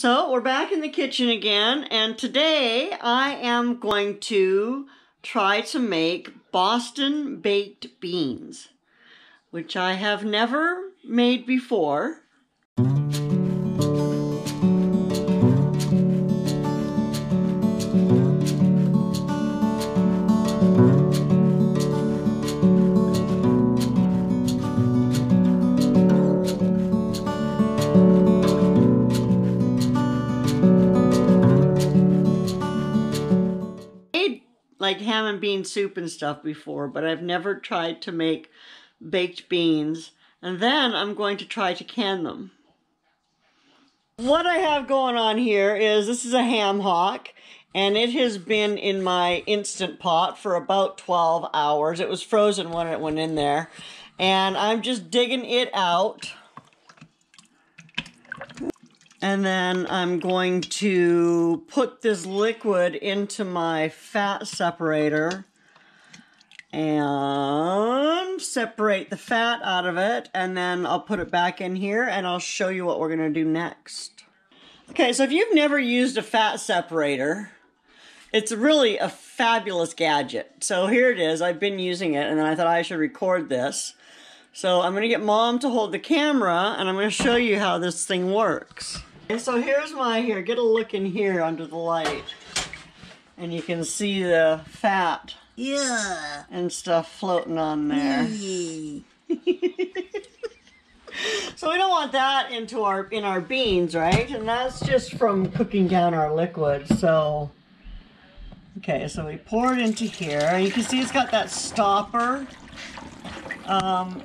So we're back in the kitchen again, and today I am going to try to make Boston baked beans, which I have never made before. Like ham and bean soup and stuff before, but I've never tried to make baked beans. And then I'm going to try to can them. What I have going on here is this is a ham hock, and it has been in my Instant Pot for about 12 hours. It was frozen when it went in there. And I'm just digging it out. And then I'm going to put this liquid into my fat separator and separate the fat out of it, and then I'll put it back in here and I'll show you what we're going to do next. Okay, so if you've never used a fat separator, it's really a fabulous gadget. So here it is. I've been using it, and then I thought I should record this. So I'm going to get Mom to hold the camera, and I'm going to show you how this thing works. And so here's get a look in here under the light. And you can see the fat and stuff floating on there. So we don't want that in our beans, right? And that's just from cooking down our liquid. So, okay, so we pour it into here. And you can see it's got that stopper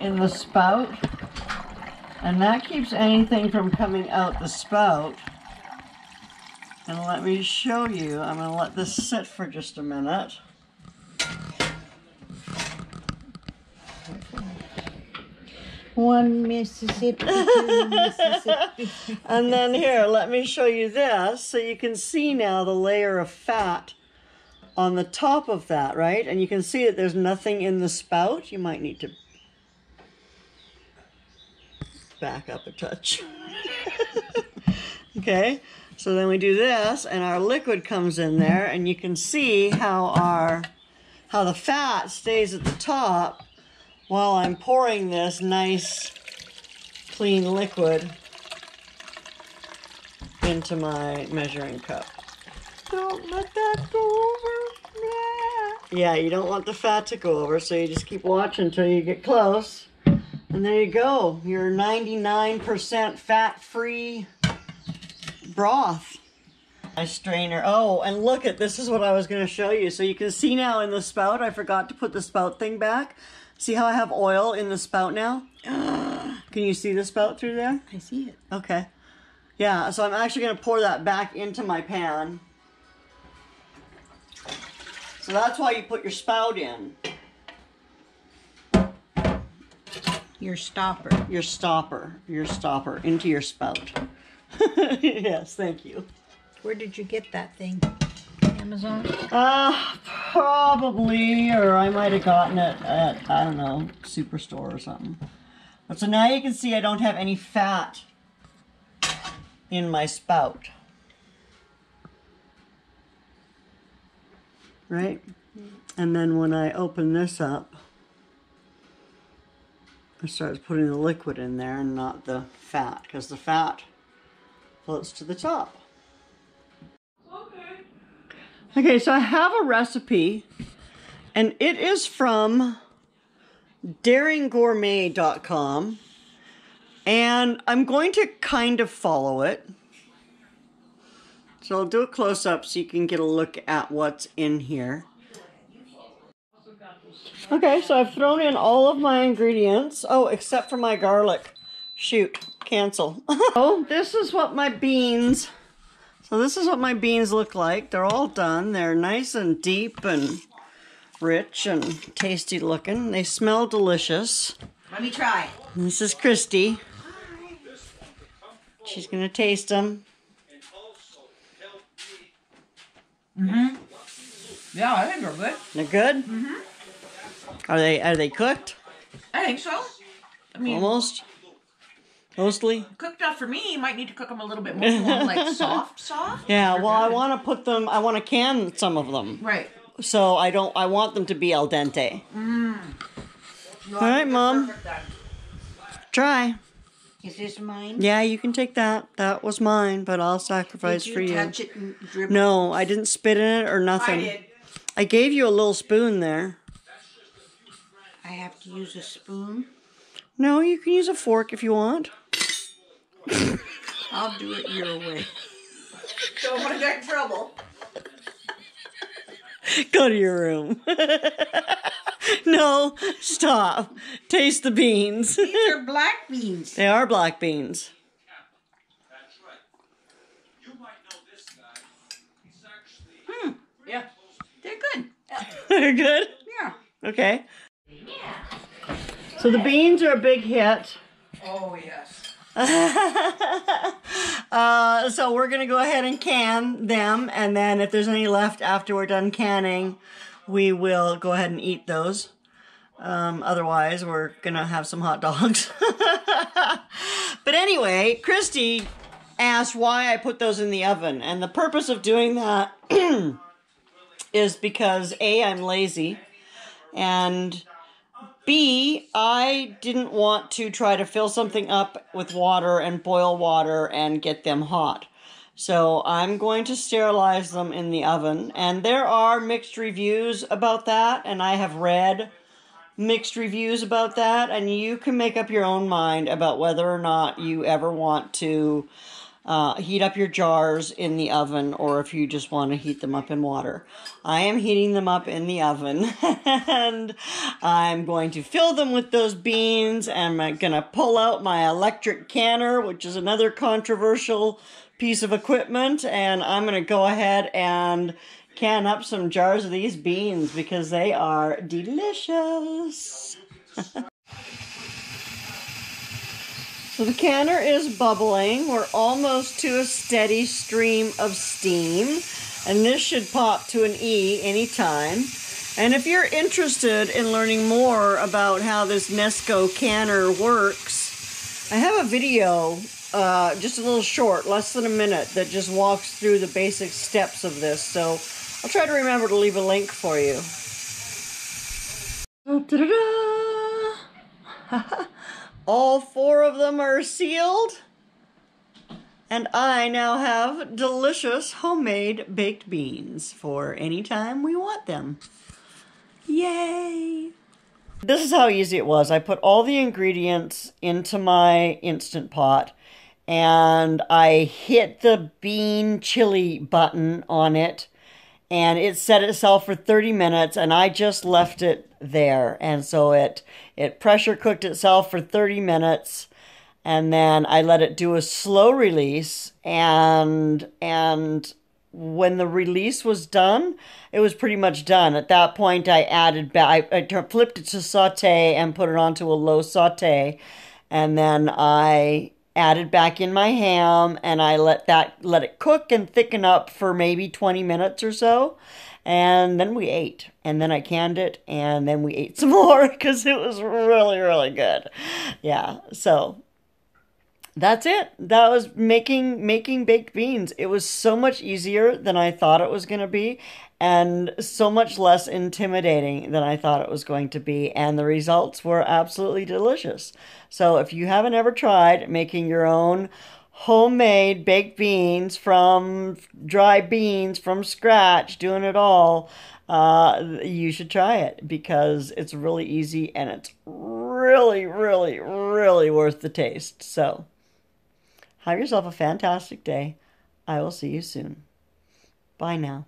in the spout. And that keeps anything from coming out the spout. And let me show you. I'm going to let this sit for just a minute. One Mississippi, two Mississippi. And then here, let me show you this. So you can see now the layer of fat on the top of that, right? And you can see that there's nothing in the spout. You might need to back up a touch. Okay, so then we do this, and our liquid comes in there, and you can see how the fat stays at the top while I'm pouring this nice clean liquid into my measuring cup. Don't let that go over. Yeah, you don't want the fat to go over, so you just keep watching until you get close. And there you go, your 99% fat-free broth. My strainer. Oh, and look at, this is what I was going to show you. So you can see now in the spout, I forgot to put the spout thing back. See how I have oil in the spout now? Can you see the spout through there? I see it. Okay. Yeah, so I'm actually going to pour that back into my pan. So that's why you put your spout in. Your stopper. Your stopper into your spout. Yes, thank you. Where did you get that thing? Amazon? Probably, or I might have gotten it at, I don't know, Superstore or something. But so now you can see I don't have any fat in my spout. Right? And then when I open this up, I start putting the liquid in there and not the fat, because the fat floats to the top. Okay, so I have a recipe, and it is from daringgourmet.com, and I'm going to kind of follow it. So I'll do a close-up so you can get a look at what's in here. Okay, so I've thrown in all of my ingredients. Oh, except for my garlic. Shoot, cancel. Oh, this is what my beans... So this is what my beans look like. They're all done. They're nice and deep and rich and tasty looking. They smell delicious. Let me try. This is Christy. She's going to taste them. Mm-hmm. Yeah, I think they're good. They're good? Mm-hmm. Are they cooked? I think so. I mean, almost. Mostly? Cooked up for me, you might need to cook them a little bit more. You want like soft? Yeah, well, I want to put them, I want to can some of them. Right. So I want them to be al dente. All right, Mom. Try. Is this mine? Yeah, you can take that. That was mine, but I'll sacrifice for you. Did you touch it and dribble? No, I didn't spit in it or nothing. I did. I gave you a little spoon there. I have to use a spoon? No, you can use a fork if you want. I'll do it your way. Don't want to get in trouble. Go to your room. No, stop. Taste the beans. These are black beans. They are black beans. Yeah. They're good. They're good? Yeah. Okay. So the beans are a big hit. Oh, yes. So we're going to go ahead and can them, and then if there's any left after we're done canning, we will go ahead and eat those. Otherwise, we're going to have some hot dogs. But anyway, Christy asked why I put those in the oven, and the purpose of doing that is because A, I'm lazy, and B, I didn't want to try to fill something up with water and boil water and get them hot. So I'm going to sterilize them in the oven. And there are mixed reviews about that, and I have read mixed reviews about that. And you can make up your own mind about whether or not you ever want to heat up your jars in the oven, or if you just want to heat them up in water. I am heating them up in the oven, and I'm going to fill them with those beans, and I'm going to pull out my electric canner, which is another controversial piece of equipment, and I'm going to go ahead and can up some jars of these beans because they are delicious. So the canner is bubbling. We're almost to a steady stream of steam. And this should pop to an E anytime. And if you're interested in learning more about how this Nesco canner works, I have a video, just a little short, less than a minute, that just walks through the basic steps of this. So I'll try to remember to leave a link for you. Ta-da-da! All 4 of them are sealed, and I now have delicious homemade baked beans for any time we want them. Yay! This is how easy it was. I put all the ingredients into my Instant Pot, and I hit the bean chili button on it, and it set itself for 30 minutes, and I just left it there. And so it pressure cooked itself for 30 minutes, and then I let it do a slow release, and when the release was done, it was pretty much done. At that point, I added back, I flipped it to saute and put it onto a low saute, and then I added back in my ham, and I let it cook and thicken up for maybe 20 minutes or so. And then we ate, and then I canned it, and then we ate some more because it was really, really good. Yeah, so that's it. That was making baked beans. It was so much easier than I thought it was going to be, and so much less intimidating than I thought it was going to be, and the results were absolutely delicious. So if you haven't ever tried making your own homemade baked beans from dry beans from scratch, doing it all, you should try it because it's really easy and it's really, really, really worth the taste. So have yourself a fantastic day. I will see you soon. Bye now.